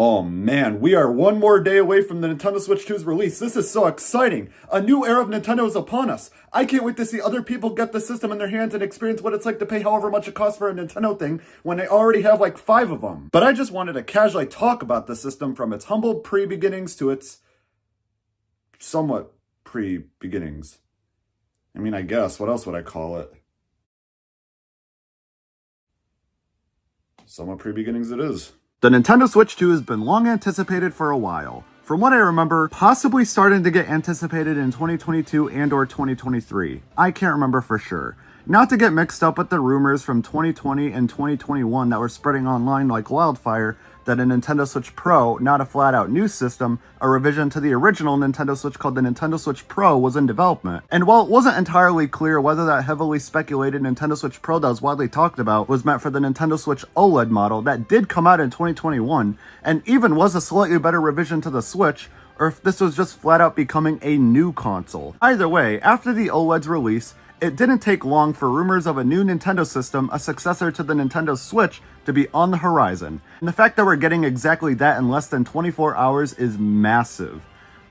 Oh man, we are one more day away from the Nintendo Switch 2's release. This is so exciting! A new era of Nintendo is upon us. I can't wait to see other people get the system in their hands and experience what it's like to pay however much it costs for a Nintendo thing when they already have like 5 of them. But I just wanted to casually talk about the system from its humble pre-beginnings to its somewhat pre-beginnings. I mean, I guess, what else would I call it? Somewhat pre-beginnings it is. The Nintendo Switch 2 has been long anticipated for a while. From what I remember, possibly starting to get anticipated in 2022 and or 2023. I can't remember for sure. Not to get mixed up with the rumors from 2020 and 2021 that were spreading online like wildfire that a Nintendo Switch Pro, not a flat-out new system, a revision to the original Nintendo Switch called the Nintendo Switch Pro, was in development. And while it wasn't entirely clear whether that heavily speculated Nintendo Switch Pro that was widely talked about was meant for the Nintendo Switch OLED model that did come out in 2021, and even was a slightly better revision to the Switch, or if this was just flat-out becoming a new console. Either way, after the OLED's release, it didn't take long for rumors of a new Nintendo system, a successor to the Nintendo Switch, to be on the horizon. And the fact that we're getting exactly that in less than 24 hours is massive.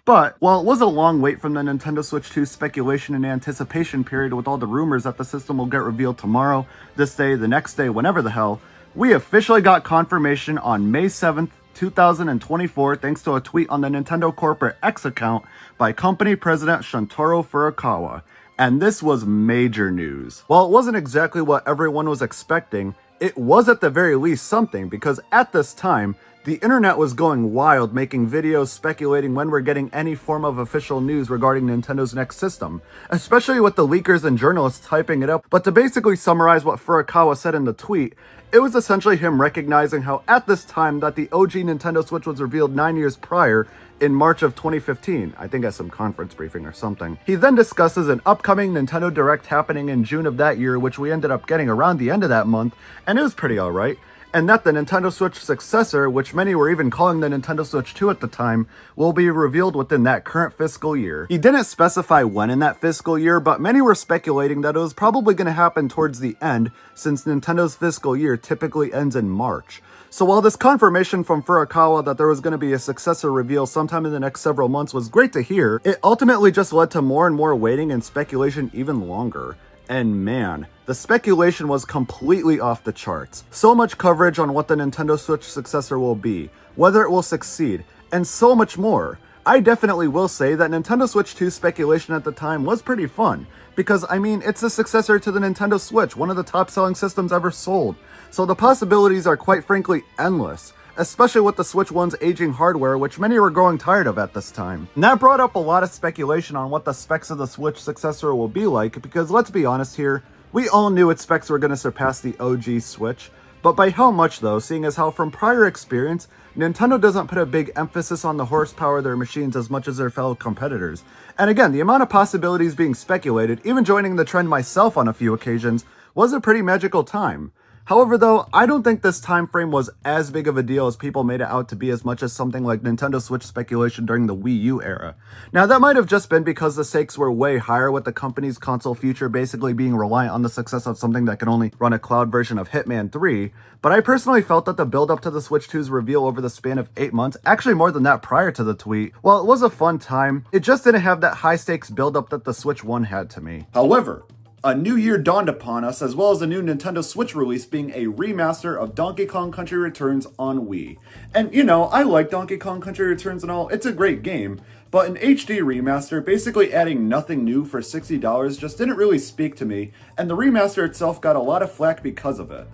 But, while it was a long wait from the Nintendo Switch 2 speculation and anticipation period with all the rumors that the system will get revealed tomorrow, this day, the next day, whenever the hell, we officially got confirmation on May 7th, 2024 thanks to a tweet on the Nintendo Corporate X account by company president Shuntaro Furukawa. And this was major news. While it wasn't exactly what everyone was expecting, it was at the very least something, because at this time, the internet was going wild making videos speculating when we're getting any form of official news regarding Nintendo's next system, especially with the leakers and journalists hyping it up. But to basically summarize what Furukawa said in the tweet, it was essentially him recognizing how at this time that the OG Nintendo Switch was revealed 9 years prior, in March of 2015, I think at some conference briefing or something. He then discusses an upcoming Nintendo Direct happening in June of that year, which we ended up getting around the end of that month, and it was pretty alright. And that the Nintendo Switch successor, which many were even calling the Nintendo Switch 2 at the time, will be revealed within that current fiscal year. He didn't specify when in that fiscal year, but many were speculating that it was probably going to happen towards the end, since Nintendo's fiscal year typically ends in March. So while this confirmation from Furukawa that there was going to be a successor reveal sometime in the next several months was great to hear, it ultimately just led to more and more waiting and speculation even longer. And man, the speculation was completely off the charts. So much coverage on what the Nintendo Switch successor will be, whether it will succeed, and so much more. I definitely will say that Nintendo Switch 2 speculation at the time was pretty fun, because I mean, it's a successor to the Nintendo Switch, one of the top selling systems ever sold. So the possibilities are quite frankly endless, especially with the Switch 1's aging hardware, which many were growing tired of at this time. And that brought up a lot of speculation on what the specs of the Switch successor will be like, because let's be honest here, we all knew its specs were going to surpass the OG Switch. But by how much though, seeing as how from prior experience, Nintendo doesn't put a big emphasis on the horsepower of their machines as much as their fellow competitors. And again, the amount of possibilities being speculated, even joining the trend myself on a few occasions, was a pretty magical time. However though, I don't think this time frame was as big of a deal as people made it out to be, as much as something like Nintendo Switch speculation during the Wii U era. Now that might have just been because the stakes were way higher with the company's console future basically being reliant on the success of something that could only run a cloud version of Hitman 3, but I personally felt that the build up to the Switch 2's reveal over the span of 8 months, actually more than that prior to the tweet, while it was a fun time, it just didn't have that high stakes build up that the Switch 1 had to me. However, a new year dawned upon us, as well as a new Nintendo Switch release being a remaster of Donkey Kong Country Returns on Wii. And you know, I like Donkey Kong Country Returns and all, it's a great game, but an HD remaster, basically adding nothing new for $60, just didn't really speak to me, and the remaster itself got a lot of flack because of it.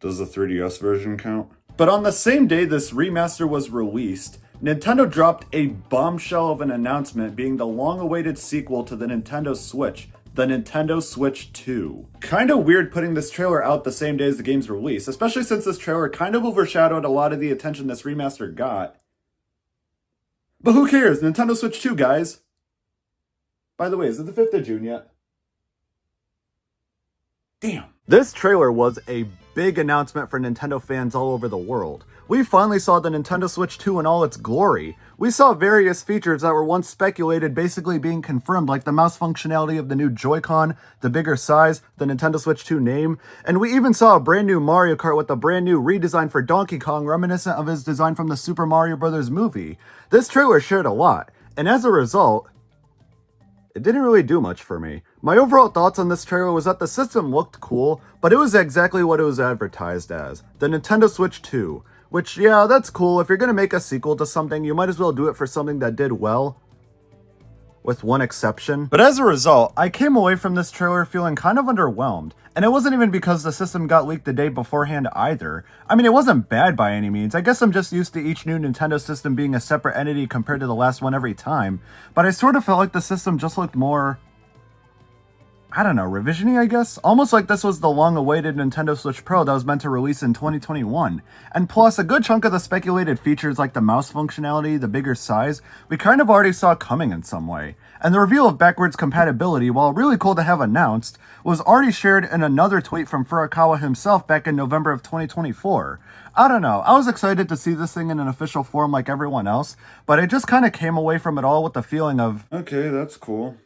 Does the 3DS version count? But on the same day this remaster was released, Nintendo dropped a bombshell of an announcement being the long-awaited sequel to the Nintendo Switch, the Nintendo Switch 2. Kinda weird putting this trailer out the same day as the game's release, especially since this trailer kind of overshadowed a lot of the attention this remaster got. But who cares? Nintendo Switch 2, guys! By the way, is it the 5th of June yet? Damn. This trailer was a big announcement for Nintendo fans all over the world. We finally saw the Nintendo Switch 2 in all its glory. We saw various features that were once speculated basically being confirmed, like the mouse functionality of the new Joy-Con, the bigger size, the Nintendo Switch 2 name, and we even saw a brand new Mario Kart with a brand new redesign for Donkey Kong reminiscent of his design from the Super Mario Bros. Movie. This trailer shared a lot, and as a result, it didn't really do much for me. My overall thoughts on this trailer was that the system looked cool, but it was exactly what it was advertised as, the Nintendo Switch 2. Which, yeah, that's cool. If you're gonna make a sequel to something, you might as well do it for something that did well. With one exception. But as a result, I came away from this trailer feeling kind of underwhelmed. And it wasn't even because the system got leaked the day beforehand either. I mean, it wasn't bad by any means. I guess I'm just used to each new Nintendo system being a separate entity compared to the last one every time. But I sort of felt like the system just looked more, I don't know, revision-y, I guess? Almost like this was the long-awaited Nintendo Switch Pro that was meant to release in 2021. And plus, a good chunk of the speculated features like the mouse functionality, the bigger size, we kind of already saw coming in some way. And the reveal of backwards compatibility, while really cool to have announced, was already shared in another tweet from Furukawa himself back in November of 2024. I don't know, I was excited to see this thing in an official form like everyone else, but I just kind of came away from it all with the feeling of, okay, that's cool.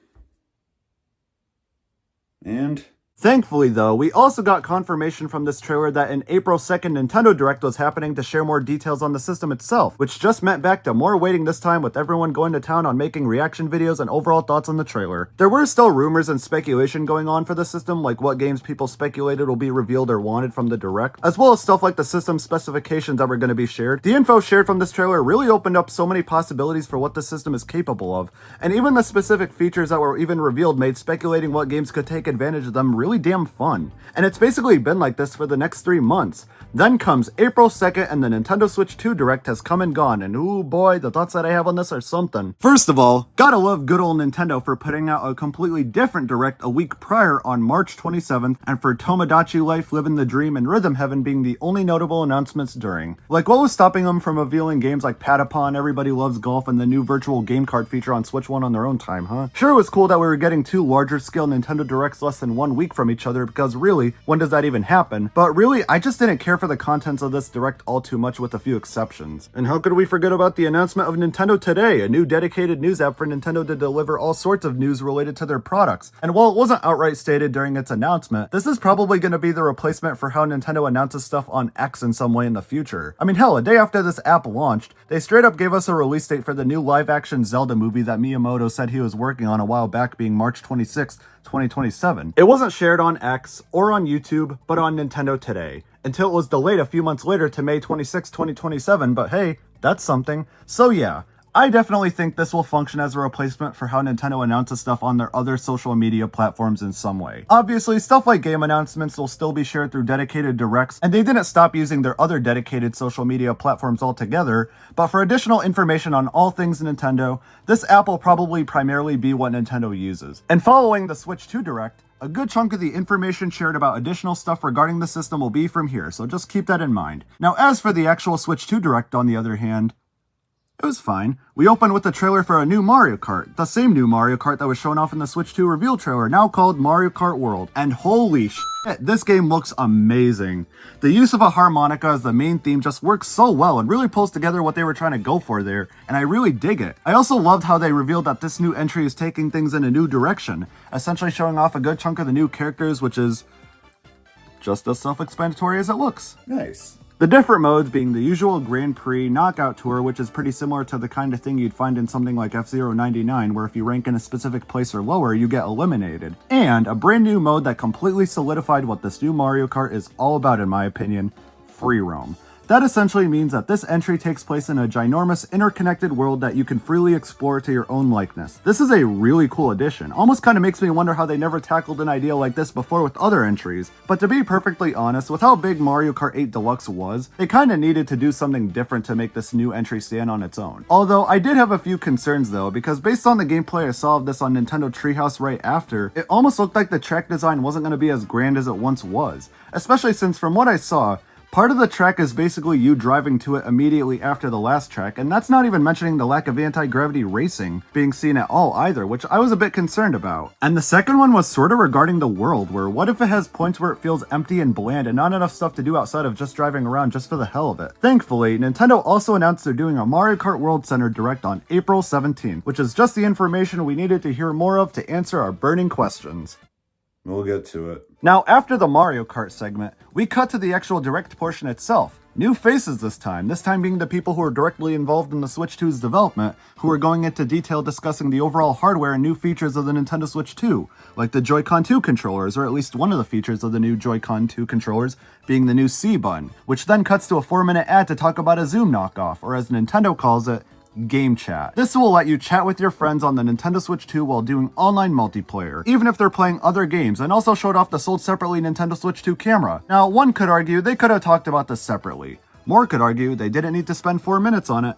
And thankfully, though, we also got confirmation from this trailer that an April 2nd Nintendo Direct was happening to share more details on the system itself, which just meant back to more waiting this time with everyone going to town on making reaction videos and overall thoughts on the trailer. There were still rumors and speculation going on for the system, like what games people speculated will be revealed or wanted from the Direct, as well as stuff like the system specifications that were going to be shared. The info shared from this trailer really opened up so many possibilities for what the system is capable of, and even the specific features that were even revealed made speculating what games could take advantage of them really damn fun. And it's basically been like this for the next 3 months. Then comes April 2nd and the Nintendo Switch 2 Direct has come and gone, and ooh boy, the thoughts that I have on this are something. First of all, gotta love good old Nintendo for putting out a completely different Direct a week prior on March 27th, and for Tomodachi Life, Livin' the Dream, and Rhythm Heaven being the only notable announcements during. Like, what was stopping them from revealing games like Patapon, Everybody Loves Golf, and the new virtual game card feature on Switch 1 on their own time, huh? Sure, it was cool that we were getting 2 larger scale Nintendo Directs less than 1 week from each other, because really, when does that even happen? But really, I just didn't care for the contents of this Direct all too much with a few exceptions. And how could we forget about the announcement of Nintendo Today, a new dedicated news app for Nintendo to deliver all sorts of news related to their products. And while it wasn't outright stated during its announcement, this is probably going to be the replacement for how Nintendo announces stuff on X in some way in the future. I mean, hell, a day after this app launched, they straight up gave us a release date for the new live-action Zelda movie that Miyamoto said he was working on a while back, being March 26th, 2027. It wasn't shared on X or on YouTube, but on Nintendo Today, until it was delayed a few months later to May 26, 2027, but hey, that's something. So yeah, I definitely think this will function as a replacement for how Nintendo announces stuff on their other social media platforms in some way. Obviously, stuff like game announcements will still be shared through dedicated directs, and they didn't stop using their other dedicated social media platforms altogether, but for additional information on all things Nintendo, this app will probably primarily be what Nintendo uses. And following the Switch 2 Direct, a good chunk of the information shared about additional stuff regarding the system will be from here, so just keep that in mind. Now, as for the actual Switch 2 Direct, on the other hand, it was fine. We opened with the trailer for a new Mario Kart, the same new Mario Kart that was shown off in the Switch 2 reveal trailer, now called Mario Kart World. And holy shit, this game looks amazing. The use of a harmonica as the main theme just works so well and really pulls together what they were trying to go for there, and I really dig it. I also loved how they revealed that this new entry is taking things in a new direction, essentially showing off a good chunk of the new characters, which is just as self-explanatory as it looks. Nice. The different modes being the usual Grand Prix Knockout Tour, which is pretty similar to the kind of thing you'd find in something like F-Zero 99, where if you rank in a specific place or lower, you get eliminated. And a brand new mode that completely solidified what this new Mario Kart is all about in my opinion, free roam. That essentially means that this entry takes place in a ginormous interconnected world that you can freely explore to your own likeness. This is a really cool addition. Almost kind of makes me wonder how they never tackled an idea like this before with other entries. But to be perfectly honest, with how big Mario Kart 8 Deluxe was, they kind of needed to do something different to make this new entry stand on its own. Although I did have a few concerns though, because based on the gameplay I saw of this on Nintendo Treehouse right after, it almost looked like the track design wasn't going to be as grand as it once was. Especially since from what I saw, Part of the track is basically you driving to it immediately after the last track, and that's not even mentioning the lack of anti-gravity racing being seen at all either, which I was a bit concerned about. And the second one was sort of regarding the world, where what if it has points where it feels empty and bland and not enough stuff to do outside of just driving around just for the hell of it. Thankfully, Nintendo also announced they're doing a Mario Kart World Center Direct on April 17th, which is just the information we needed to hear more of to answer our burning questions. We'll get to it. Now, after the Mario Kart segment, we cut to the actual Direct portion itself. New faces this time being the people who are directly involved in the Switch 2's development, who are going into detail discussing the overall hardware and new features of the Nintendo Switch 2, like the Joy-Con 2 controllers, or at least one of the features of the new Joy-Con 2 controllers being the new C button, which then cuts to a 4-minute ad to talk about a Zoom knockoff, or as Nintendo calls it, Game Chat. This will let you chat with your friends on the Nintendo Switch 2 while doing online multiplayer, even if they're playing other games, and also showed off the sold separately Nintendo Switch 2 camera. Now, one could argue they could have talked about this separately. More could argue they didn't need to spend 4 minutes on it.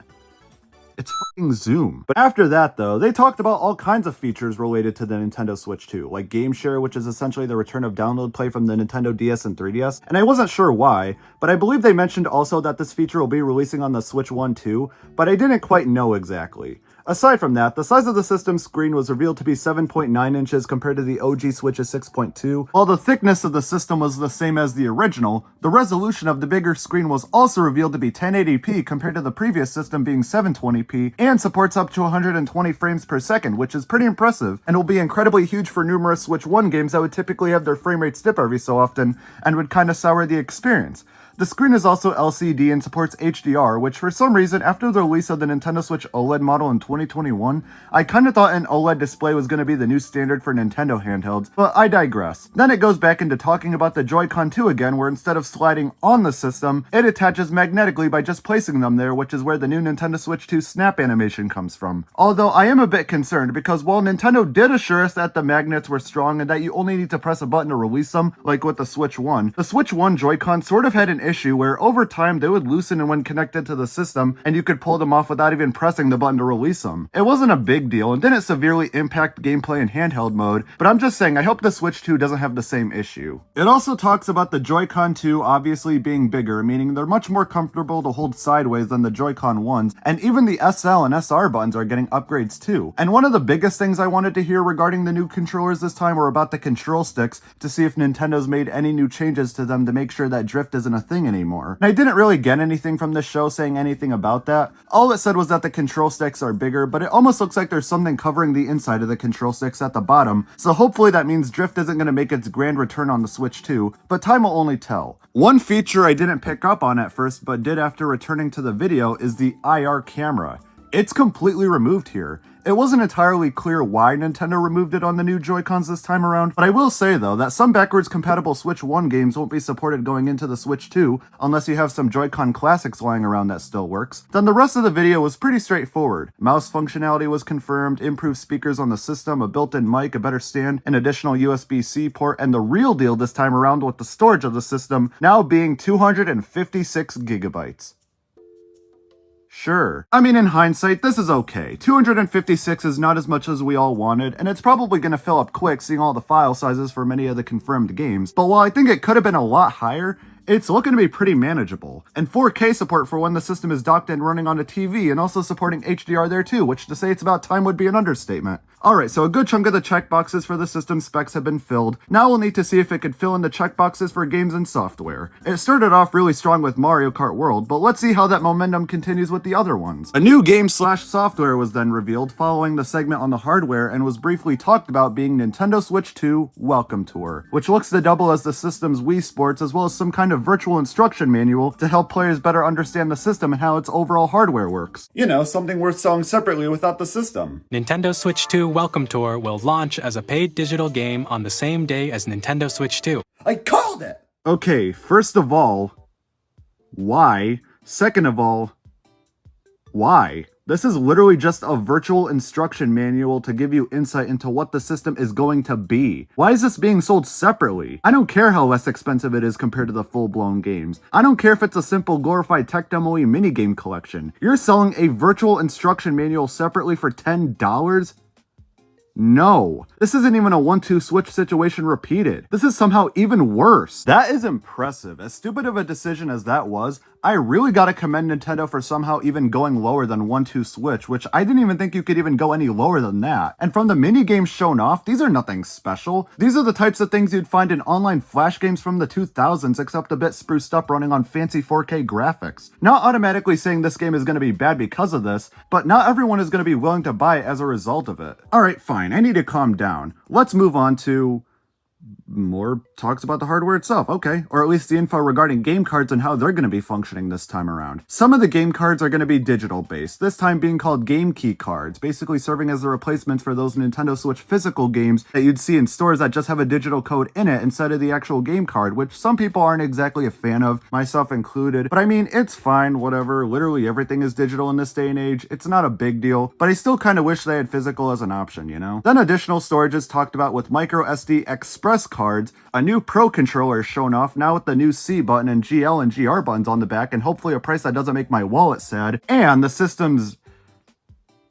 It's fucking Zoom. But after that, though, they talked about all kinds of features related to the Nintendo Switch 2, like Game Share, which is essentially the return of download play from the Nintendo DS and 3DS, and I wasn't sure why, but I believe they mentioned also that this feature will be releasing on the Switch 1 too, but I didn't quite know exactly. Aside from that, the size of the system screen was revealed to be 7.9 inches compared to the OG Switch's 6.2. While the thickness of the system was the same as the original, the resolution of the bigger screen was also revealed to be 1080p compared to the previous system being 720p, and supports up to 120 frames per second, which is pretty impressive, and will be incredibly huge for numerous Switch 1 games that would typically have their frame rates dip every so often, and would kinda sour the experience. The screen is also LCD and supports HDR, which for some reason, after the release of the Nintendo Switch OLED model in 2021, I kinda thought an OLED display was gonna be the new standard for Nintendo handhelds, but I digress. Then it goes back into talking about the Joy-Con 2 again, where instead of sliding on the system, it attaches magnetically by just placing them there, which is where the new Nintendo Switch 2 snap animation comes from. Although I am a bit concerned, because while Nintendo did assure us that the magnets were strong and that you only need to press a button to release them, like with the Switch 1, the Switch 1 Joy-Con sort of had an issue where over time they would loosen and when connected to the system, and you could pull them off without even pressing the button to release them. It wasn't a big deal and didn't severely impact gameplay in handheld mode, but I'm just saying I hope the Switch 2 doesn't have the same issue. It also talks about the Joy-Con 2 obviously being bigger, meaning they're much more comfortable to hold sideways than the Joy-Con 1s, and even the SL and SR buttons are getting upgrades too. And one of the biggest things I wanted to hear regarding the new controllers this time were about the control sticks, to see if Nintendo's made any new changes to them to make sure that drift isn't a thing anymore. And I didn't really get anything from this show saying anything about that. All it said was that the control sticks are bigger, but it almost looks like there's something covering the inside of the control sticks at the bottom, so hopefully that means drift isn't going to make its grand return on the Switch 2, but time will only tell. One feature I didn't pick up on at first, but did after returning to the video, is the IR camera. It's completely removed here. It wasn't entirely clear why Nintendo removed it on the new Joy-Cons this time around, but I will say though that some backwards compatible Switch 1 games won't be supported going into the Switch 2 unless you have some Joy-Con classics lying around that still works. Then the rest of the video was pretty straightforward. Mouse functionality was confirmed, improved speakers on the system, a built-in mic, a better stand, an additional USB-C port, and the real deal this time around with the storage of the system now being 256 gigabytes. Sure. I mean, in hindsight, this is okay. 256 is not as much as we all wanted, and it's probably gonna fill up quick seeing all the file sizes for many of the confirmed games, but while I think it could have been a lot higher, it's looking to be pretty manageable. And 4K support for when the system is docked and running on a TV, and also supporting HDR there too, which to say it's about time would be an understatement. Alright, so a good chunk of the checkboxes for the system specs have been filled. Now we'll need to see if it could fill in the checkboxes for games and software. It started off really strong with Mario Kart World, but let's see how that momentum continues with the other ones. A new game/software was then revealed following the segment on the hardware, and was briefly talked about being Nintendo Switch 2 Welcome Tour, which looks to double as the system's Wii Sports, as well as some kind of virtual instruction manual to help players better understand the system and how its overall hardware works. You know, something worth selling separately without the system. Nintendo Switch 2 Welcome Tour will launch as a paid digital game on the same day as Nintendo Switch 2. I called it! Okay, first of all, why? Second of all, why? This is literally just a virtual instruction manual to give you insight into what the system is going to be. Why is this being sold separately? I don't care how less expensive it is compared to the full-blown games. I don't care if it's a simple glorified tech demo-y minigame collection. You're selling a virtual instruction manual separately for $10? No, this isn't even a 1-2 switch situation repeated. This is somehow even worse. That is impressive. As stupid of a decision as that was, I really gotta commend Nintendo for somehow even going lower than 1-2 switch, which I didn't even think you could even go any lower than that. And from the mini games shown off, these are nothing special. These are the types of things you'd find in online flash games from the 2000s, except a bit spruced up running on fancy 4K graphics. Not automatically saying this game is gonna be bad because of this, but not everyone is gonna be willing to buy it as a result of it. Alright, fine. I need to calm down. Let's move on to more talks about the hardware itself, okay, or at least the info regarding game cards and how they're going to be functioning this time around. Some of the game cards are going to be digital based, this time being called game key cards, basically serving as the replacements for those Nintendo Switch physical games that you'd see in stores that just have a digital code in it instead of the actual game card, which some people aren't exactly a fan of, myself included, but I mean, it's fine, whatever, literally everything is digital in this day and age, it's not a big deal, but I still kind of wish they had physical as an option, you know? Then additional storage is talked about with micro SD express cards, a new Pro controller is shown off now with the new C button and GL and GR buttons on the back, and hopefully a price that doesn't make my wallet sad, and the system's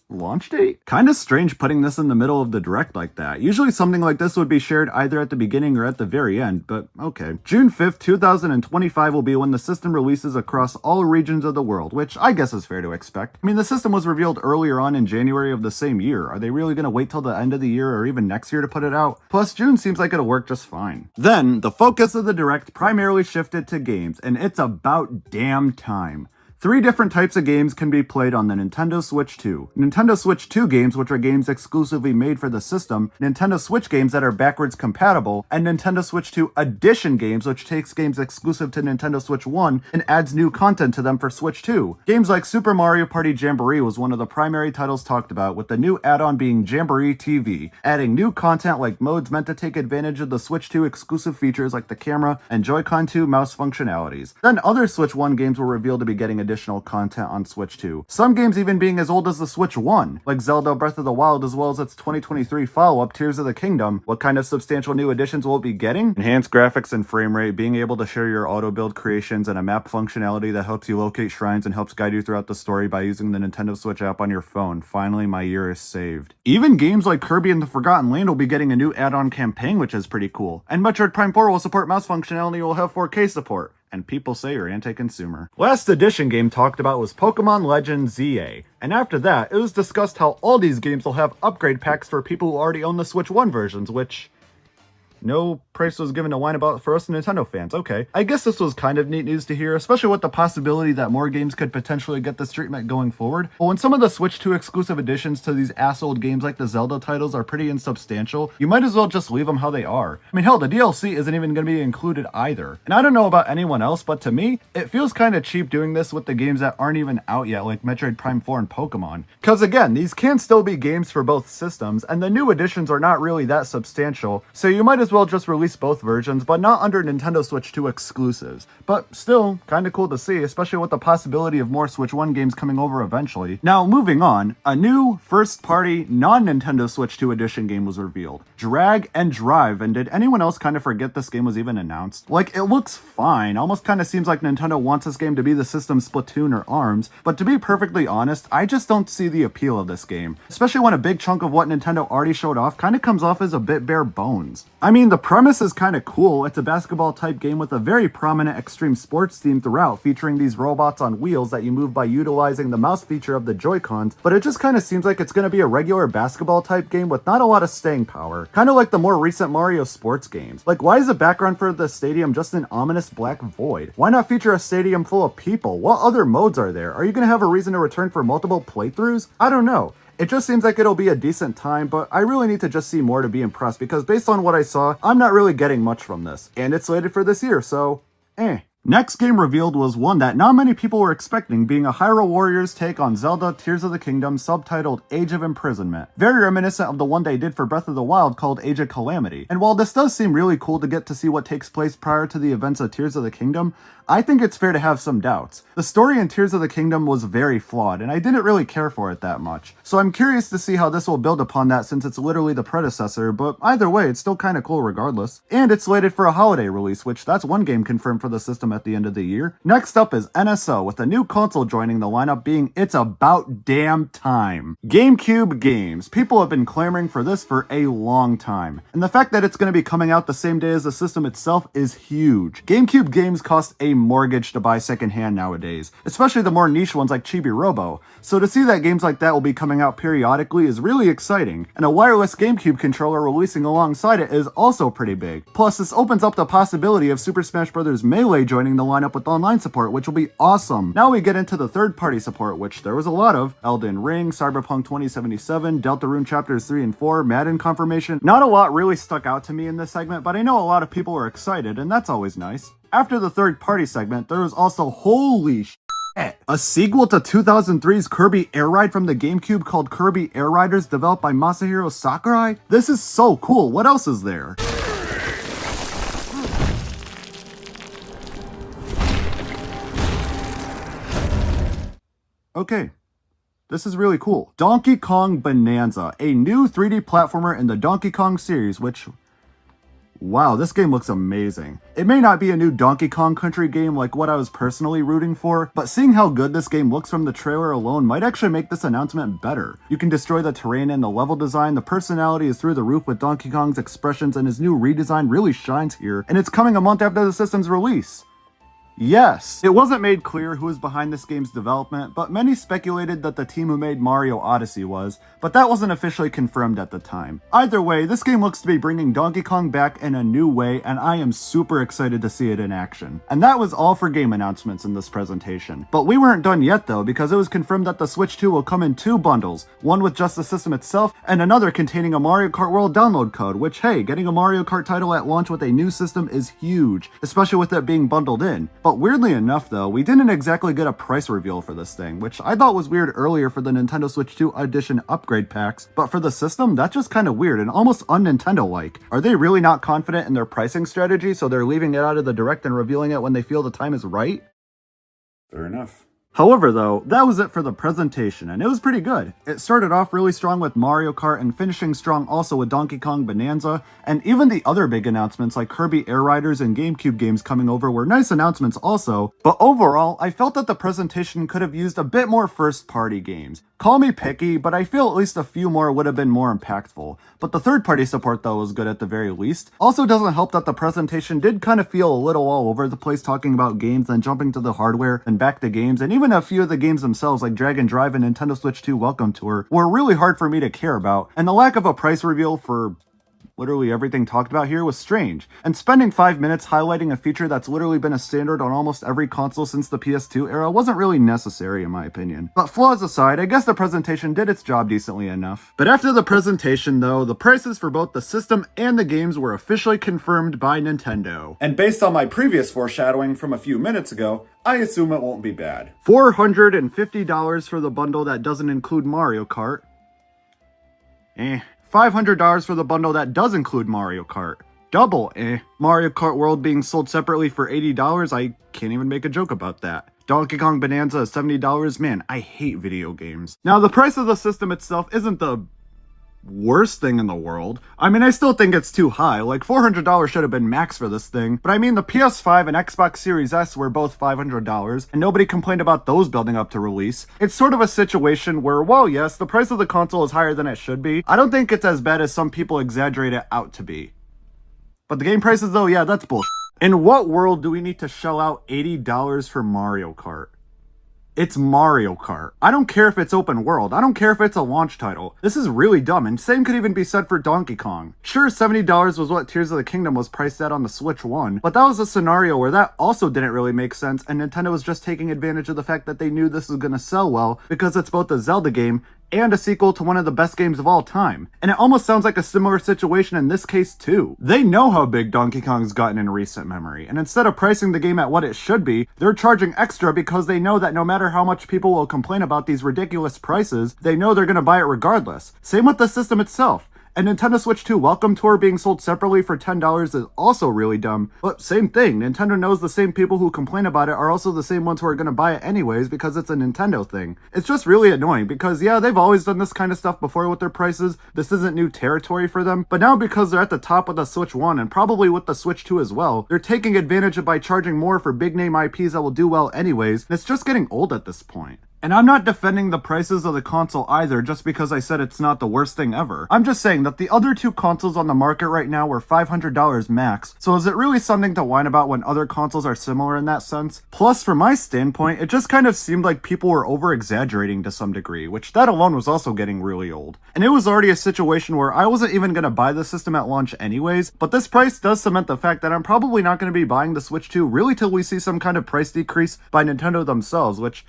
launch date? Kinda strange putting this in the middle of the direct like that. Usually something like this would be shared either at the beginning or at the very end, but okay. June 5th, 2025 will be when the system releases across all regions of the world, which I guess is fair to expect. I mean, the system was revealed earlier on in January of the same year. Are they really gonna wait till the end of the year or even next year to put it out? Plus, June seems like it'll work just fine. Then, the focus of the direct primarily shifted to games, and it's about damn time. 3 different types of games can be played on the Nintendo Switch 2. Nintendo Switch 2 games, which are games exclusively made for the system, Nintendo Switch games that are backwards compatible, and Nintendo Switch 2 Edition games, which takes games exclusive to Nintendo Switch 1 and adds new content to them for Switch 2. Games like Super Mario Party Jamboree was one of the primary titles talked about, with the new add-on being Jamboree TV, adding new content like modes meant to take advantage of the Switch 2 exclusive features like the camera and Joy-Con 2 mouse functionalities. Then other Switch 1 games were revealed to be getting additional content on Switch 2. Some games even being as old as the Switch 1, like Zelda Breath of the Wild, as well as its 2023 follow-up, Tears of the Kingdom. What kind of substantial new additions will it be getting? Enhanced graphics and frame rate, being able to share your auto-build creations, and a map functionality that helps you locate shrines and helps guide you throughout the story by using the Nintendo Switch app on your phone. Finally, my year is saved. Even games like Kirby and the Forgotten Land will be getting a new add-on campaign, which is pretty cool. And Metroid Prime 4 will support mouse functionality and will have 4K support. And people say you're anti-consumer. Last edition game talked about was Pokemon Legends ZA, and after that, it was discussed how all these games will have upgrade packs for people who already own the Switch 1 versions, which no price was given to whine about for us Nintendo fans. Okay, I guess this was kind of neat news to hear, especially with the possibility that more games could potentially get this treatment going forward. But when some of the Switch 2 exclusive additions to these ass-old games like the Zelda titles are pretty insubstantial, you might as well just leave them how they are. I mean, hell, the DLC isn't even going to be included either. And I don't know about anyone else, but to me, it feels kind of cheap doing this with the games that aren't even out yet, like Metroid Prime 4 and Pokemon. Cause again, these can still be games for both systems, and the new additions are not really that substantial, so you might as well just release both versions, but not under Nintendo Switch 2 exclusives. But still, kinda cool to see, especially with the possibility of more Switch 1 games coming over eventually. Now, moving on, a new first-party, non-Nintendo Switch 2 edition game was revealed. Drag and Drive, and did anyone else kind of forget this game was even announced? Like, it looks fine, almost kind of seems like Nintendo wants this game to be the system's Splatoon or ARMS, but to be perfectly honest, I just don't see the appeal of this game, especially when a big chunk of what Nintendo already showed off kind of comes off as a bit bare bones. I mean, the premise is kind of cool. It's a basketball type game with a very prominent extreme sports theme throughout, featuring these robots on wheels that you move by utilizing the mouse feature of the Joy-Cons, but it just kind of seems like it's going to be a regular basketball type game with not a lot of staying power. Kind of like the more recent Mario sports games. Like, why is the background for the stadium just an ominous black void? Why not feature a stadium full of people? What other modes are there? Are you going to have a reason to return for multiple playthroughs? I don't know. It just seems like it'll be a decent time, but I really need to just see more to be impressed, because based on what I saw, I'm not really getting much from this. And it's slated for this year, so Next game revealed was one that not many people were expecting, being a Hyrule Warriors take on Zelda Tears of the Kingdom, subtitled Age of Imprisonment. Very reminiscent of the one they did for Breath of the Wild called Age of Calamity. And while this does seem really cool to get to see what takes place prior to the events of Tears of the Kingdom, I think it's fair to have some doubts. The story in Tears of the Kingdom was very flawed, and I didn't really care for it that much. So I'm curious to see how this will build upon that, since it's literally the predecessor, but either way, it's still kinda cool regardless. And it's slated for a holiday release, which that's one game confirmed for the system at the end of the year. Next up is NSO, with a new console joining the lineup being It's About Damn Time. GameCube games. People have been clamoring for this for a long time, and the fact that it's going to be coming out the same day as the system itself is huge. GameCube games cost a mortgage to buy secondhand nowadays, especially the more niche ones like Chibi Robo, so to see that games like that will be coming out periodically is really exciting, and a wireless GameCube controller releasing alongside it is also pretty big. Plus, this opens up the possibility of Super Smash Bros. Melee joining the lineup with online support, which will be awesome. Now we get into the third-party support, which there was a lot of. Elden Ring, Cyberpunk 2077, Deltarune Chapters 3 and 4, Madden confirmation. Not a lot really stuck out to me in this segment, but I know a lot of people were excited, and that's always nice. After the third-party segment, there was also holy shit, a sequel to 2003's Kirby Air Ride from the GameCube called Kirby Air Riders, developed by Masahiro Sakurai? This is so cool. What else is there? Okay, this is really cool. Donkey Kong Bonanza, a new 3D platformer in the Donkey Kong series, which... wow, this game looks amazing. It may not be a new Donkey Kong Country game like what I was personally rooting for, but seeing how good this game looks from the trailer alone might actually make this announcement better. You can destroy the terrain and the level design, the personality is through the roof with Donkey Kong's expressions, and his new redesign really shines here, and it's coming a month after the system's release. Yes, it wasn't made clear who was behind this game's development, but many speculated that the team who made Mario Odyssey was, but that wasn't officially confirmed at the time. Either way, this game looks to be bringing Donkey Kong back in a new way, and I am super excited to see it in action. And that was all for game announcements in this presentation. But we weren't done yet though, because it was confirmed that the Switch 2 will come in two bundles, one with just the system itself, and another containing a Mario Kart World download code, which hey, getting a Mario Kart title at launch with a new system is huge, especially with it being bundled in. But weirdly enough though, we didn't exactly get a price reveal for this thing, which I thought was weird earlier for the Nintendo Switch 2 Edition upgrade packs, but for the system, that's just kind of weird and almost un-Nintendo-like. Are they really not confident in their pricing strategy, so they're leaving it out of the direct and revealing it when they feel the time is right? Fair enough. However though, that was it for the presentation, and it was pretty good. It started off really strong with Mario Kart and finishing strong also with Donkey Kong Bonanza, and even the other big announcements like Kirby Air Riders and GameCube games coming over were nice announcements also, but overall, I felt that the presentation could have used a bit more first-party games. Call me picky, but I feel at least a few more would have been more impactful. But the third-party support though was good at the very least. Also doesn't help that the presentation did kind of feel a little all over the place, talking about games, then jumping to the hardware, and back to games, and even a few of the games themselves like Dragon Drive and Nintendo Switch 2 Welcome Tour were really hard for me to care about, and the lack of a price reveal for literally everything talked about here was strange, and spending 5 minutes highlighting a feature that's literally been a standard on almost every console since the PS2 era wasn't really necessary in my opinion. But flaws aside, I guess the presentation did its job decently enough. But after the presentation though, the prices for both the system and the games were officially confirmed by Nintendo. And based on my previous foreshadowing from a few minutes ago, I assume it won't be bad. $450 for the bundle that doesn't include Mario Kart. $500 for the bundle that does include Mario Kart. Double Mario Kart World being sold separately for $80, I can't even make a joke about that. Donkey Kong Bonanza is $70, man, I hate video games. Now the price of the system itself isn't the worst thing in the world. I mean, I still think it's too high, like $400 should have been max for this thing, but I mean the PS5 and Xbox Series S were both $500, and nobody complained about those building up to release. It's sort of a situation where, while yes, the price of the console is higher than it should be, I don't think it's as bad as some people exaggerate it out to be. But the game prices though, yeah, that's bullshit. In what world do we need to shell out $80 for Mario Kart? It's Mario Kart. I don't care if it's open world. I don't care if it's a launch title. This is really dumb, and same could even be said for Donkey Kong. Sure, $70 was what Tears of the Kingdom was priced at on the Switch 1, but that was a scenario where that also didn't really make sense, and Nintendo was just taking advantage of the fact that they knew this was gonna sell well, because it's both a Zelda game and a sequel to one of the best games of all time. And it almost sounds like a similar situation in this case too. They know how big Donkey Kong's gotten in recent memory, and instead of pricing the game at what it should be, they're charging extra because they know that no matter how much people will complain about these ridiculous prices, they know they're gonna buy it regardless. Same with the system itself. And Nintendo Switch 2 Welcome Tour being sold separately for $10 is also really dumb. But same thing, Nintendo knows the same people who complain about it are also the same ones who are going to buy it anyways because it's a Nintendo thing. It's just really annoying because yeah, they've always done this kind of stuff before with their prices. This isn't new territory for them. But now because they're at the top with the Switch 1 and probably with the Switch 2 as well, they're taking advantage of by charging more for big name IPs that will do well anyways, and it's just getting old at this point. And I'm not defending the prices of the console either just because I said it's not the worst thing ever. I'm just saying that the other two consoles on the market right now were $500 max, so is it really something to whine about when other consoles are similar in that sense? Plus, from my standpoint, it just kind of seemed like people were over-exaggerating to some degree, which that alone was also getting really old. And it was already a situation where I wasn't even going to buy the system at launch anyways, but this price does cement the fact that I'm probably not going to be buying the Switch 2 really till we see some kind of price decrease by Nintendo themselves, which...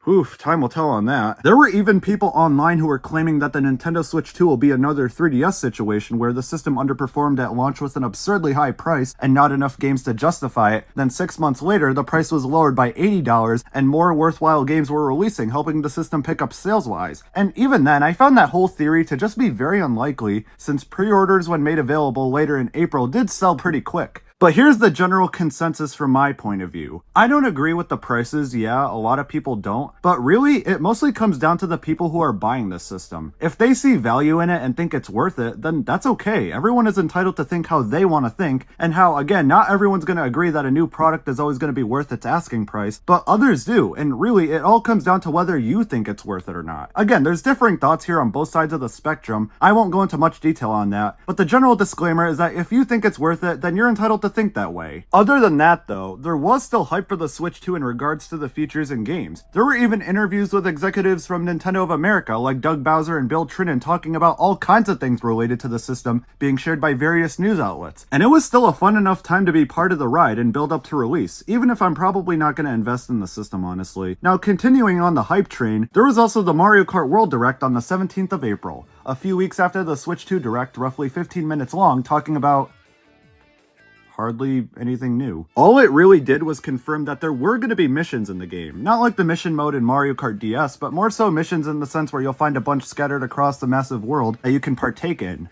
oof, time will tell on that. There were even people online who were claiming that the Nintendo Switch 2 will be another 3DS situation where the system underperformed at launch with an absurdly high price and not enough games to justify it. Then 6 months later, the price was lowered by $80 and more worthwhile games were releasing, helping the system pick up sales-wise. And even then, I found that whole theory to just be very unlikely, since pre-orders when made available later in April did sell pretty quick. But here's the general consensus from my point of view. I don't agree with the prices, yeah, a lot of people don't, but really, it mostly comes down to the people who are buying this system. If they see value in it and think it's worth it, then that's okay. Everyone is entitled to think how they want to think, and how, again, not everyone's going to agree that a new product is always going to be worth its asking price, but others do, and really, it all comes down to whether you think it's worth it or not. Again, there's differing thoughts here on both sides of the spectrum. I won't go into much detail on that, but the general disclaimer is that if you think it's worth it, then you're entitled to think that way. Other than that though, there was still hype for the Switch 2 in regards to the features and games. There were even interviews with executives from Nintendo of America like Doug Bowser and Bill Trinen talking about all kinds of things related to the system being shared by various news outlets. And it was still a fun enough time to be part of the ride and build up to release, even if I'm probably not going to invest in the system honestly. Now continuing on the hype train, there was also the Mario Kart World Direct on the 17th of April, a few weeks after the Switch 2 Direct, roughly 15 minutes long, talking about hardly anything new. All it really did was confirm that there were going to be missions in the game. Not like the mission mode in Mario Kart DS, but more so missions in the sense where you'll find a bunch scattered across the massive world that you can partake in.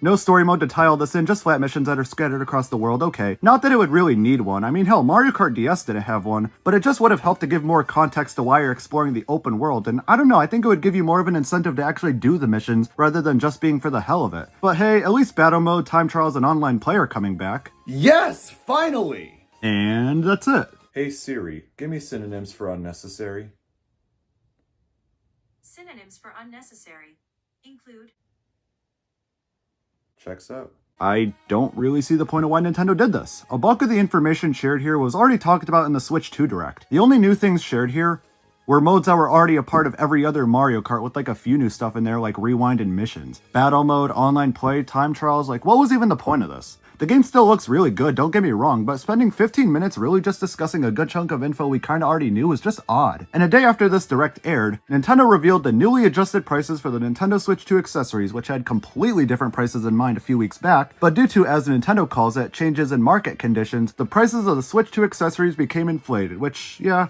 No story mode to tie all this in, just flat missions that are scattered across the world, okay. Not that it would really need one. I mean, hell, Mario Kart DS didn't have one, but it just would have helped to give more context to why you're exploring the open world, and I don't know, I think it would give you more of an incentive to actually do the missions, rather than just being for the hell of it. But hey, at least battle mode, time trials, and online play are coming back. Yes, finally! And that's it. Hey Siri, give me synonyms for unnecessary. Synonyms for unnecessary include... Checks out. I don't really see the point of why Nintendo did this. A bulk of the information shared here was already talked about in the Switch 2 Direct. The only new things shared here were modes that were already a part of every other Mario Kart with like a few new stuff in there like rewind and missions. Battle mode, online play, time trials, like what was even the point of this? The game still looks really good, don't get me wrong, but spending 15 minutes really just discussing a good chunk of info we kinda already knew was just odd. And a day after this Direct aired, Nintendo revealed the newly adjusted prices for the Nintendo Switch 2 accessories, which had completely different prices in mind a few weeks back, but due to, as Nintendo calls it, changes in market conditions, the prices of the Switch 2 accessories became inflated, which, yeah,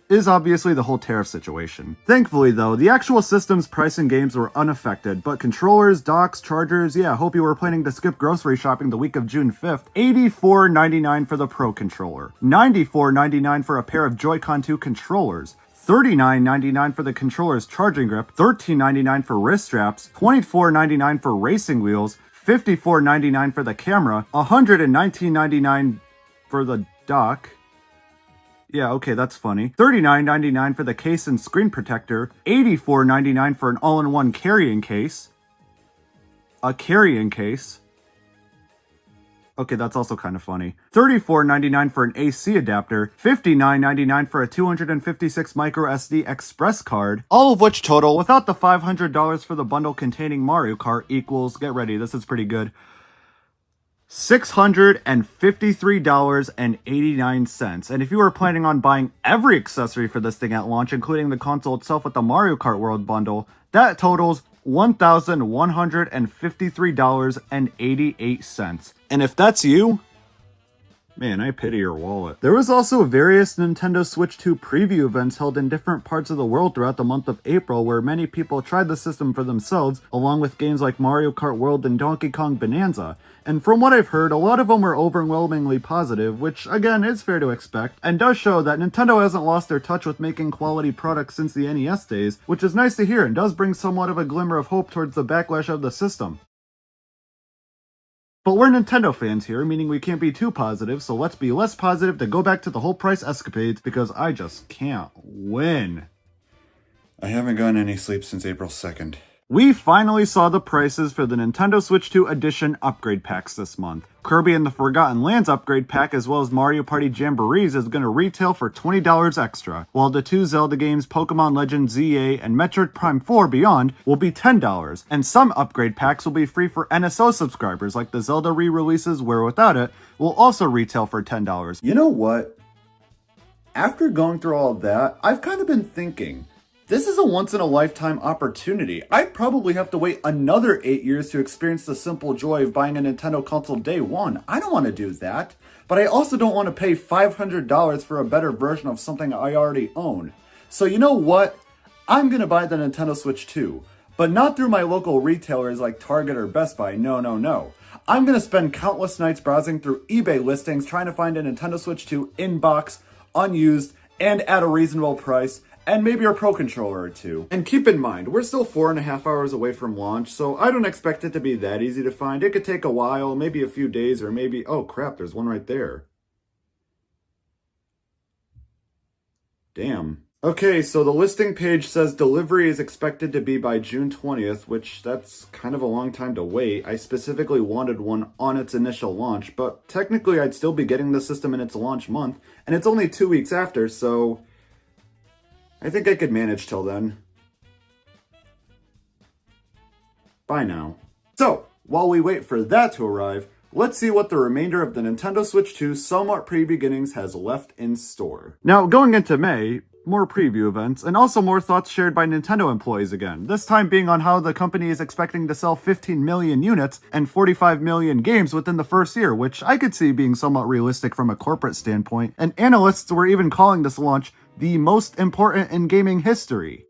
is obviously the whole tariff situation. Thankfully though, the actual system's price and games were unaffected, but controllers, docks, chargers, yeah, hope you were planning to skip grocery shopping the week of June 5th, $84.99 for the Pro Controller, $94.99 for a pair of Joy-Con 2 controllers, $39.99 for the controller's charging grip, $13.99 for wrist straps, $24.99 for racing wheels, $54.99 for the camera, $119.99 for the dock. Yeah, okay, that's funny. $39.99 for the case and screen protector, $84.99 for an all-in-one carrying case. A carrying case. Okay, that's also kind of funny. $34.99 for an AC adapter, $59.99 for a 256 microSD express card, all of which total, without the $500 for the bundle containing Mario Kart, equals, get ready, this is pretty good, $653.89. And if you were planning on buying every accessory for this thing at launch, including the console itself with the Mario Kart World bundle, that totals $1,153.88. And if that's you, Man, I pity your wallet. There was also various Nintendo Switch 2 preview events held in different parts of the world throughout the month of April where many people tried the system for themselves, along with games like Mario Kart World and Donkey Kong Bonanza. And from what I've heard, a lot of them were overwhelmingly positive, which again is fair to expect, and does show that Nintendo hasn't lost their touch with making quality products since the NES days, which is nice to hear and does bring somewhat of a glimmer of hope towards the backlash of the system. But we're Nintendo fans here, meaning we can't be too positive, so let's be less positive to go back to the whole price escapades, because I just can't win. I haven't gotten any sleep since April 2nd. We finally saw the prices for the Nintendo Switch 2 Edition upgrade packs this month. Kirby and the Forgotten Lands upgrade pack as well as Mario Party Jamborees is going to retail for $20 extra, while the two Zelda games Pokemon Legends ZA and Metroid Prime 4 Beyond will be $10, and some upgrade packs will be free for NSO subscribers like the Zelda re-releases where without it will also retail for $10. You know what? After going through all of that, I've kind of been thinking, this is a once-in-a-lifetime opportunity. I'd probably have to wait another 8 years to experience the simple joy of buying a Nintendo console day one. I don't want to do that. But I also don't want to pay $500 for a better version of something I already own. So you know what? I'm going to buy the Nintendo Switch 2. But not through my local retailers like Target or Best Buy. No. I'm going to spend countless nights browsing through eBay listings trying to find a Nintendo Switch 2 in box, unused, and at a reasonable price. And maybe a Pro Controller or two. And keep in mind, we're still 4.5 hours away from launch, so I don't expect it to be that easy to find. It could take a while, maybe a few days, or maybe... Oh crap, there's one right there. Damn. Okay, so the listing page says delivery is expected to be by June 20th, which that's kind of a long time to wait. I specifically wanted one on its initial launch, but technically I'd still be getting the system in its launch month, and it's only 2 weeks after, so... I think I could manage till then. Bye now. So, while we wait for that to arrive, let's see what the remainder of the Nintendo Switch 2 somewhat pre-beginnings has left in store. Now, going into May, more preview events, and also more thoughts shared by Nintendo employees again, this time being on how the company is expecting to sell 15 million units and 45 million games within the first year, which I could see being somewhat realistic from a corporate standpoint, and analysts were even calling this launch the most important in gaming history.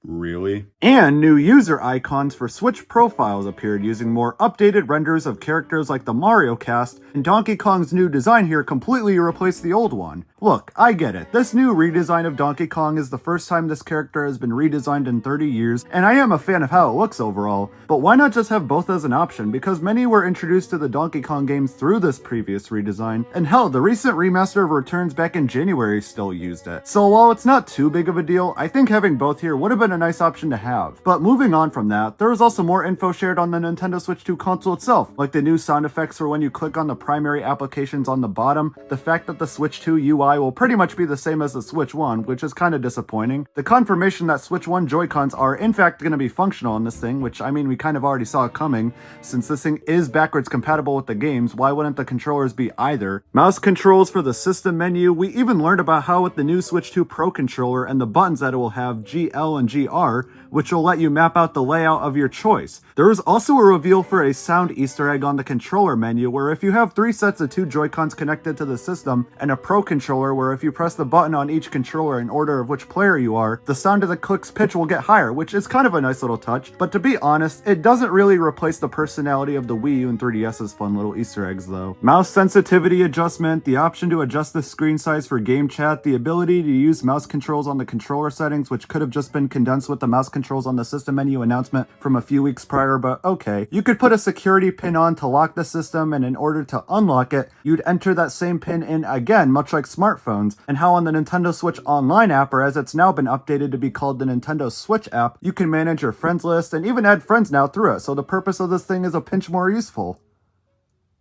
Really? And new user icons for Switch profiles appeared using more updated renders of characters like the Mario cast, and Donkey Kong's new design here completely replaced the old one. Look, I get it, this new redesign of Donkey Kong is the first time this character has been redesigned in 30 years, and I am a fan of how it looks overall, but why not just have both as an option, because many were introduced to the Donkey Kong games through this previous redesign, and hell, the recent remaster of Returns back in January still used it. So while it's not too big of a deal, I think having both here would have been a nice option to have. But moving on from that, there was also more info shared on the Nintendo Switch 2 console itself, like the new sound effects for when you click on the primary applications on the bottom, the fact that the Switch 2 UI will pretty much be the same as the Switch 1, which is kind of disappointing, the confirmation that Switch 1 Joy-Cons are in fact going to be functional in this thing, which I mean we kind of already saw it coming, since this thing is backwards compatible with the games, why wouldn't the controllers be either? Mouse controls for the system menu, we even learned about how with the new Switch 2 Pro controller and the buttons that it will have GL and GR, which will let you map out the layout of your choice. There was also a reveal for a sound Easter egg on the controller menu where if you have 3 sets of 2 Joy-Cons connected to the system and a Pro controller where if you press the button on each controller in order of which player you are, the sound of the click's pitch will get higher, which is kind of a nice little touch, but to be honest, it doesn't really replace the personality of the Wii U and 3DS's fun little Easter eggs though. Mouse sensitivity adjustment, the option to adjust the screen size for game chat, the ability to use mouse controls on the controller settings, which could have just been condensed with the mouse controls on the system menu announcement from a few weeks prior, but okay. You could put a security pin on to lock the system, and in order to unlock it, you'd enter that same pin in again, much like smartphones, and how on the Nintendo Switch Online app, or as it's now been updated to be called the Nintendo Switch app, you can manage your friends list and even add friends now through it, so the purpose of this thing is a pinch more useful.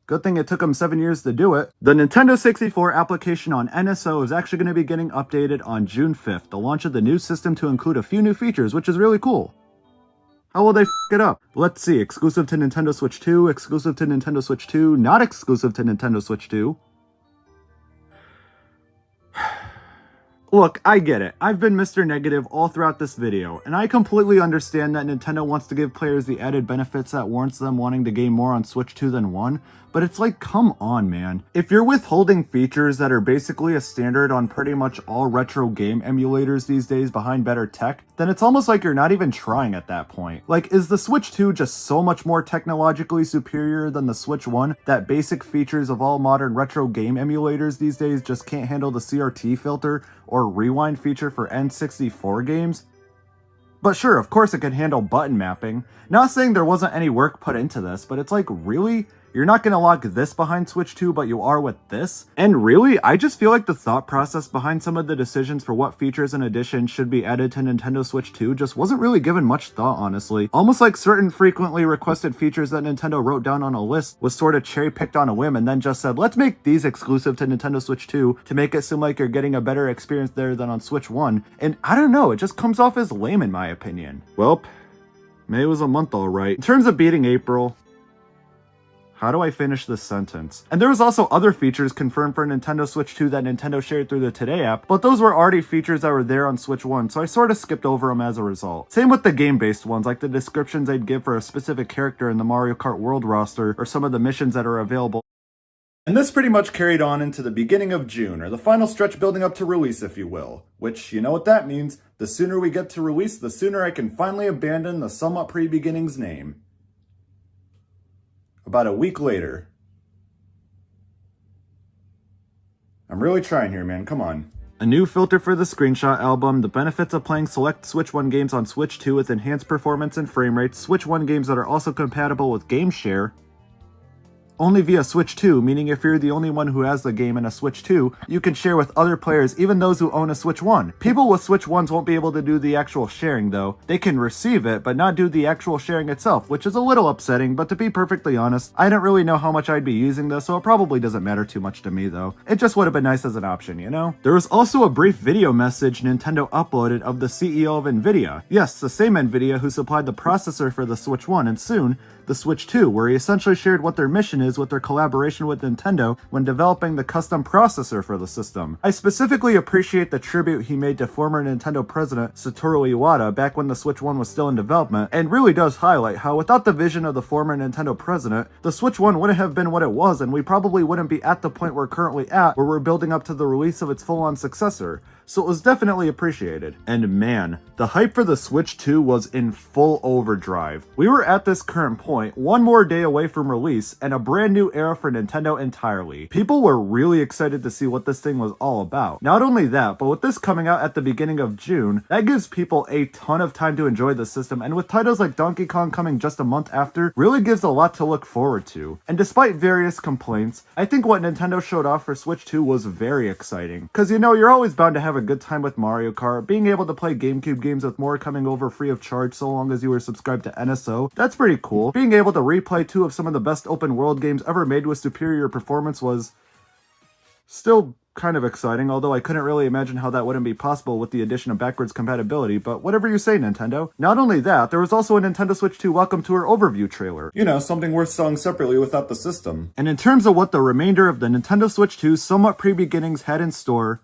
Good thing it took them 7 years to do it. The Nintendo 64 application on NSO is actually going to be getting updated on June 5th, the launch of the new system to include a few new features, which is really cool. How will they f it up? Let's see, exclusive to Nintendo Switch 2, exclusive to Nintendo Switch 2, not exclusive to Nintendo Switch 2. Look, I get it. I've been Mr. Negative all throughout this video, and I completely understand that Nintendo wants to give players the added benefits that warrants them wanting to game more on Switch 2 than 1, but it's like, come on, man. If you're withholding features that are basically a standard on pretty much all retro game emulators these days behind better tech, then it's almost like you're not even trying at that point. Like, is the Switch 2 just so much more technologically superior than the Switch 1 that basic features of all modern retro game emulators these days just can't handle the CRT filter or rewind feature for N64 games? But sure, of course it can handle button mapping. Not saying there wasn't any work put into this, but it's like, really? You're not gonna lock this behind Switch 2, but you are with this? And really, I just feel like the thought process behind some of the decisions for what features and additions should be added to Nintendo Switch 2 just wasn't really given much thought, honestly. Almost like certain frequently requested features that Nintendo wrote down on a list was sort of cherry-picked on a whim and then just said, let's make these exclusive to Nintendo Switch 2 to make it seem like you're getting a better experience there than on Switch 1. And I don't know, it just comes off as lame in my opinion. Welp, May was a month alright. In terms of beating April, how do I finish this sentence? And there was also other features confirmed for Nintendo Switch 2 that Nintendo shared through the Today app, but those were already features that were there on Switch 1, so I sort of skipped over them as a result. Same with the game-based ones, like the descriptions they'd give for a specific character in the Mario Kart World roster, or some of the missions that are available. And this pretty much carried on into the beginning of June, or the final stretch building up to release, if you will. Which, you know what that means. The sooner we get to release, the sooner I can finally abandon the somewhat pre-beginnings name. About a week later. I'm really trying here, man. Come on. A new filter for the screenshot album, the benefits of playing select Switch 1 games on Switch 2 with enhanced performance and frame rates, Switch 1 games that are also compatible with Game Share, only via Switch 2, meaning if you're the only one who has the game in a Switch 2, you can share with other players, even those who own a Switch 1. People with Switch 1s won't be able to do the actual sharing though. They can receive it, but not do the actual sharing itself, which is a little upsetting, but to be perfectly honest, I don't really know how much I'd be using this, so it probably doesn't matter too much to me though. It just would have been nice as an option, you know? There was also a brief video message Nintendo uploaded of the CEO of Nvidia. Yes, the same Nvidia who supplied the processor for the Switch 1 and soon, the Switch 2, where he essentially shared what their mission is with their collaboration with Nintendo when developing the custom processor for the system. I specifically appreciate the tribute he made to former Nintendo president Satoru Iwata back when the Switch 1 was still in development, and really does highlight how without the vision of the former Nintendo president, the Switch 1 wouldn't have been what it was, and we probably wouldn't be at the point we're currently at, where we're building up to the release of its full-on successor. So it was definitely appreciated. And man, the hype for the Switch 2 was in full overdrive. We were at this current point, one more day away from release, and a brand new era for Nintendo entirely. People were really excited to see what this thing was all about. Not only that, but with this coming out at the beginning of June, that gives people a ton of time to enjoy the system, and with titles like Donkey Kong coming just a month after, really gives a lot to look forward to. And despite various complaints, I think what Nintendo showed off for Switch 2 was very exciting. Cause you know, you're always bound to have a good time with Mario Kart, being able to play GameCube games with more coming over free of charge so long as you were subscribed to NSO, that's pretty cool. Being able to replay two of some of the best open world games ever made with superior performance was still kind of exciting, although I couldn't really imagine how that wouldn't be possible with the addition of backwards compatibility, but whatever you say, Nintendo. Not only that, there was also a Nintendo Switch 2 Welcome Tour overview trailer. You know, something worth selling separately without the system. And in terms of what the remainder of the Nintendo Switch 2 somewhat pre-beginnings had in store,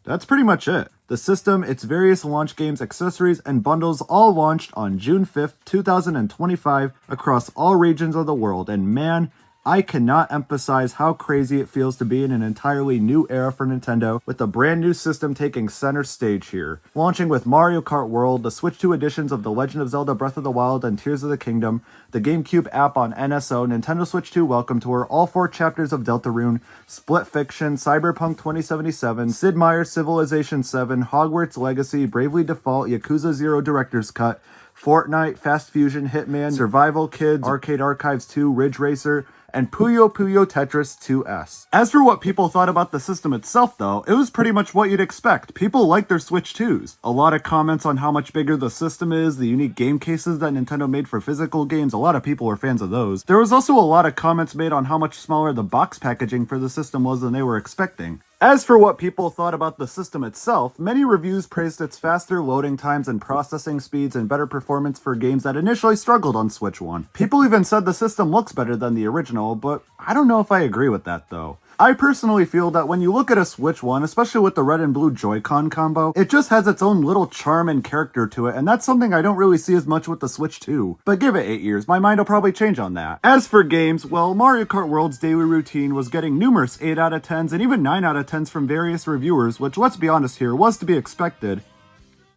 that's pretty much it. The system, its various launch games, accessories, and bundles all launched on June 5th, 2025 across all regions of the world, and man, I cannot emphasize how crazy it feels to be in an entirely new era for Nintendo, with a brand new system taking center stage here. Launching with Mario Kart World, the Switch 2 editions of The Legend of Zelda Breath of the Wild and Tears of the Kingdom, the GameCube app on NSO, Nintendo Switch 2 Welcome Tour, all 4 chapters of Deltarune, Split Fiction, Cyberpunk 2077, Sid Meier's Civilization 7, Hogwarts Legacy, Bravely Default, Yakuza 0 Director's Cut, Fortnite, Fast Fusion, Hitman, Survival Kids, Arcade Archives 2, Ridge Racer, and Puyo Puyo Tetris 2S. As for what people thought about the system itself though, it was pretty much what you'd expect. People like their Switch 2s. A lot of comments on how much bigger the system is, the unique game cases that Nintendo made for physical games, a lot of people were fans of those. There was also a lot of comments made on how much smaller the box packaging for the system was than they were expecting. As for what people thought about the system itself, many reviews praised its faster loading times and processing speeds and better performance for games that initially struggled on Switch 1. People even said the system looks better than the original, but I don't know if I agree with that though. I personally feel that when you look at a Switch 1, especially with the red and blue Joy-Con combo, it just has its own little charm and character to it, and that's something I don't really see as much with the Switch 2. But give it 8 years, my mind will probably change on that. As for games, well, Mario Kart World's daily routine was getting numerous 8 out of 10s and even 9 out of 10s from various reviewers, which, let's be honest here, was to be expected.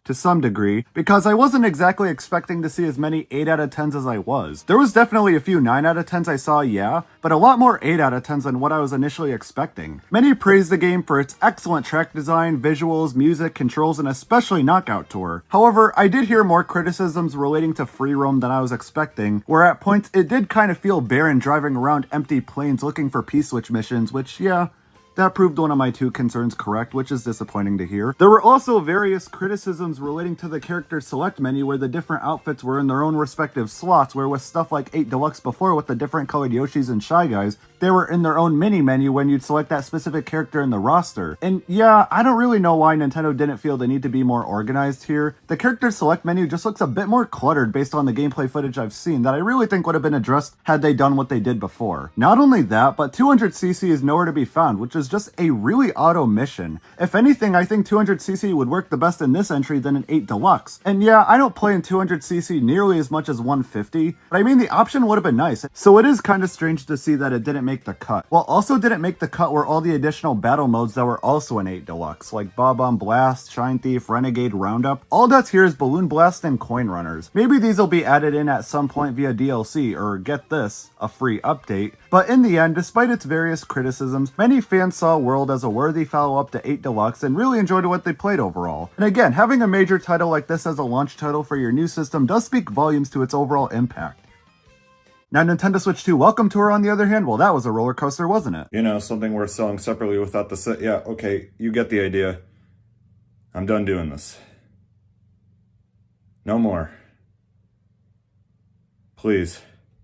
To some degree, because I wasn't exactly expecting to see as many 8 out of 10s as I was. There was definitely a few 9 out of 10s I saw, yeah, but a lot more 8 out of 10s than what I was initially expecting. Many praised the game for its excellent track design, visuals, music, controls, and especially Knockout Tour. However, I did hear more criticisms relating to free roam than I was expecting, where at points it did kind of feel barren driving around empty plains looking for P-Switch missions, which, yeah, that proved one of my 2 concerns correct, which is disappointing to hear. There were also various criticisms relating to the character select menu where the different outfits were in their own respective slots, where with stuff like 8 Deluxe before with the different colored Yoshis and Shy Guys, they were in their own mini menu when you'd select that specific character in the roster. And yeah, I don't really know why Nintendo didn't feel the need to be more organized here. The character select menu just looks a bit more cluttered based on the gameplay footage I've seen that I really think would have been addressed had they done what they did before. Not only that, but 200cc is nowhere to be found, which is just a really odd omission. If anything, I think 200cc would work the best in this entry than an 8 Deluxe. And yeah, I don't play in 200cc nearly as much as 150, but I mean the option would have been nice. So it is kind of strange to see that it didn't make the cut. Well, also didn't make the cut were all the additional battle modes that were also in 8 Deluxe, like Bob-omb Blast, Shine Thief, Renegade Roundup. All that's here is Balloon Blast and Coin Runners. Maybe these will be added in at some point via DLC, or get this, a free update. But in the end, despite its various criticisms, many fans saw World as a worthy follow-up to 8 Deluxe and really enjoyed what they played overall. And again, having a major title like this as a launch title for your new system does speak volumes to its overall impact. Now, Nintendo Switch 2 Welcome Tour, on the other hand, well, that was a roller coaster, wasn't it? You know, something worth selling separately without the set. Yeah, okay, you get the idea. I'm done doing this. No more. Please.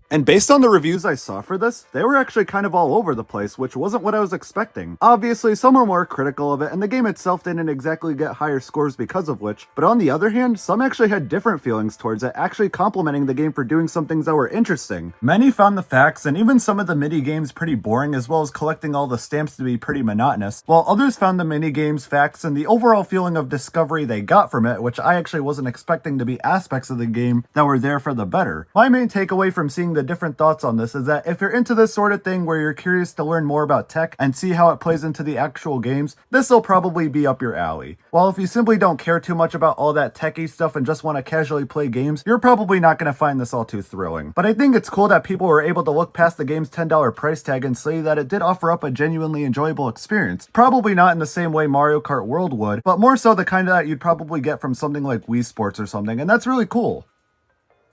And based on the reviews I saw for this, they were actually kind of all over the place, which wasn't what I was expecting. Obviously, some were more critical of it, and the game itself didn't exactly get higher scores because of which, but on the other hand, some actually had different feelings towards it, actually complimenting the game for doing some things that were interesting. Many found the facts and even some of the mini-games pretty boring, as well as collecting all the stamps to be pretty monotonous, while others found the mini-games, facts, and the overall feeling of discovery they got from it, which I actually wasn't expecting to be aspects of the game that were there for the better. My main takeaway from seeing the different thoughts on this is that if you're into this sort of thing where you're curious to learn more about tech and see how it plays into the actual games, this will probably be up your alley. While if you simply don't care too much about all that techie stuff and just want to casually play games, you're probably not going to find this all too thrilling. But I think it's cool that people were able to look past the game's $10 price tag and say that it did offer up a genuinely enjoyable experience. Probably not in the same way Mario Kart World would, but more so the kind that you'd probably get from something like Wii Sports or something, and that's really cool.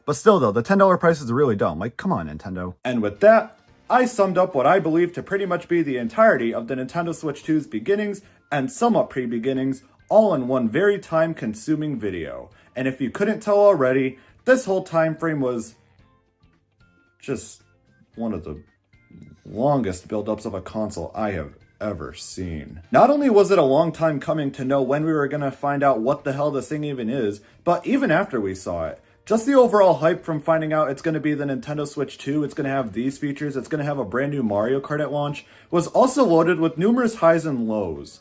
But still though, the $10 price is really dumb. Like, come on, Nintendo. And with that, I summed up what I believe to pretty much be the entirety of the Nintendo Switch 2's beginnings and somewhat pre-beginnings, all in one very time-consuming video. And if you couldn't tell already, this whole time frame was just one of the longest build-ups of a console I have ever seen. Not only was it a long time coming to know when we were gonna find out what the hell this thing even is, but even after we saw it, just the overall hype from finding out it's going to be the Nintendo Switch 2, it's going to have these features, it's going to have a brand new Mario Kart at launch, was also loaded with numerous highs and lows.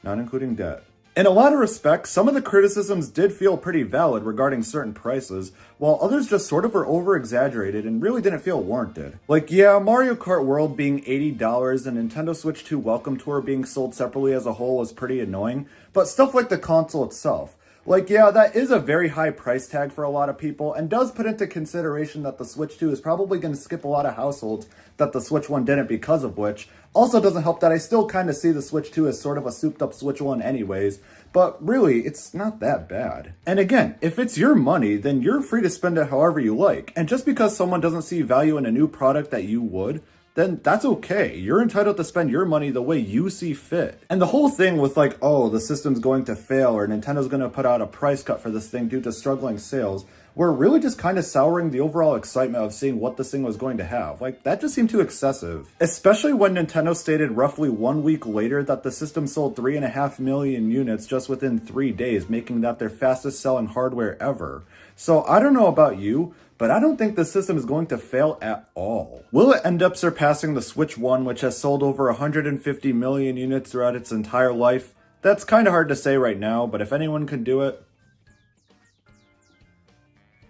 Not including debt. In a lot of respects, some of the criticisms did feel pretty valid regarding certain prices, while others just sort of were over-exaggerated and really didn't feel warranted. Like, yeah, Mario Kart World being $80 and Nintendo Switch 2 Welcome Tour being sold separately as a whole was pretty annoying, but stuff like the console itself. Like, yeah, that is a very high price tag for a lot of people and does put into consideration that the Switch 2 is probably going to skip a lot of households that the Switch 1 didn't, because of which also doesn't help that I still kind of see the Switch 2 as sort of a souped up Switch 1 anyways, but really, it's not that bad. And again, if it's your money, then you're free to spend it however you like, and just because someone doesn't see value in a new product that you would, then that's okay. You're entitled to spend your money the way you see fit. And the whole thing with like, oh, the system's going to fail or Nintendo's going to put out a price cut for this thing due to struggling sales, were really just kind of souring the overall excitement of seeing what this thing was going to have. Like, that just seemed too excessive. Especially when Nintendo stated roughly 1 week later that the system sold 3.5 million units just within 3 days, making that their fastest selling hardware ever. So I don't know about you, but but I don't think the system is going to fail at all. Will it end up surpassing the Switch 1, which has sold over 150 million units throughout its entire life? That's kind of hard to say right now, but if anyone can do it,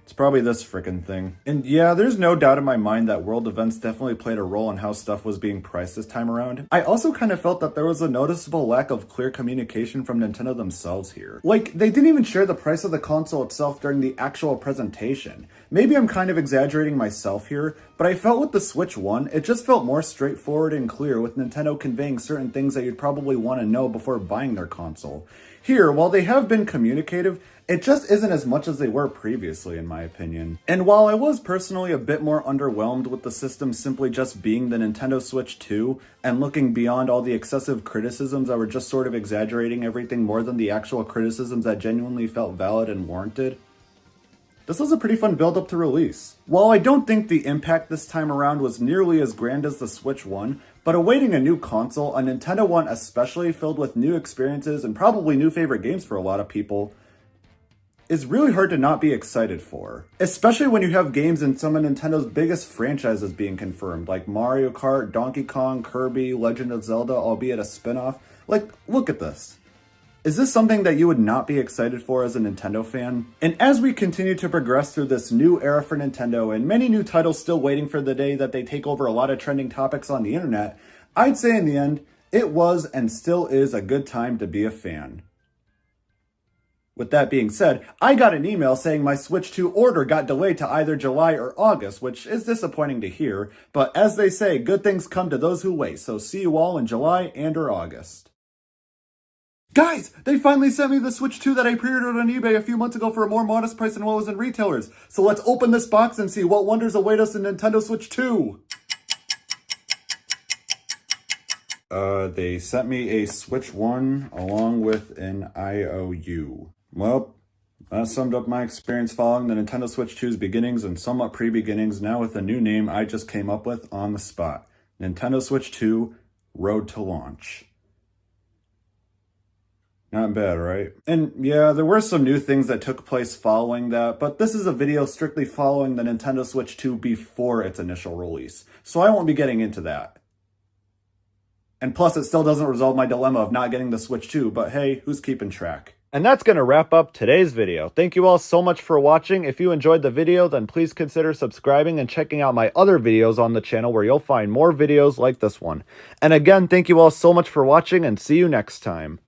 it's probably this frickin' thing. And yeah, there's no doubt in my mind that world events definitely played a role in how stuff was being priced this time around. I also kind of felt that there was a noticeable lack of clear communication from Nintendo themselves here. Like, they didn't even share the price of the console itself during the actual presentation. Maybe I'm kind of exaggerating myself here, but I felt with the Switch 1, it just felt more straightforward and clear, with Nintendo conveying certain things that you'd probably want to know before buying their console. Here, while they have been communicative, it just isn't as much as they were previously, in my opinion. And while I was personally a bit more underwhelmed with the system simply just being the Nintendo Switch 2, and looking beyond all the excessive criticisms that were just sort of exaggerating everything more than the actual criticisms that genuinely felt valid and warranted, this was a pretty fun build-up to release. While I don't think the impact this time around was nearly as grand as the Switch 1, but awaiting a new console, a Nintendo one especially filled with new experiences and probably new favorite games for a lot of people, is really hard to not be excited for. Especially when you have games in some of Nintendo's biggest franchises being confirmed, like Mario Kart, Donkey Kong, Kirby, Legend of Zelda, albeit a spin-off. Like, look at this. Is this something that you would not be excited for as a Nintendo fan? And as we continue to progress through this new era for Nintendo and many new titles still waiting for the day that they take over a lot of trending topics on the internet, I'd say in the end, it was and still is a good time to be a fan. With that being said, I got an email saying my Switch 2 order got delayed to either July or August, which is disappointing to hear, but as they say, good things come to those who wait, so see you all in July and or August. Guys, they finally sent me the Switch 2 that I pre-ordered on eBay a few months ago for a more modest price than what was in retailers. So let's open this box and see what wonders await us in Nintendo Switch 2. They sent me a Switch 1 along with an IOU. Well, that summed up my experience following the Nintendo Switch 2's beginnings and somewhat pre-beginnings, now with a new name I just came up with on the spot. Nintendo Switch 2 Road to Launch. Not bad, right? And yeah, there were some new things that took place following that, but this is a video strictly following the Nintendo Switch 2 before its initial release, so I won't be getting into that. And plus, it still doesn't resolve my dilemma of not getting the Switch 2, but hey, who's keeping track? And that's going to wrap up today's video. Thank you all so much for watching. If you enjoyed the video, then please consider subscribing and checking out my other videos on the channel where you'll find more videos like this one. And again, thank you all so much for watching and see you next time.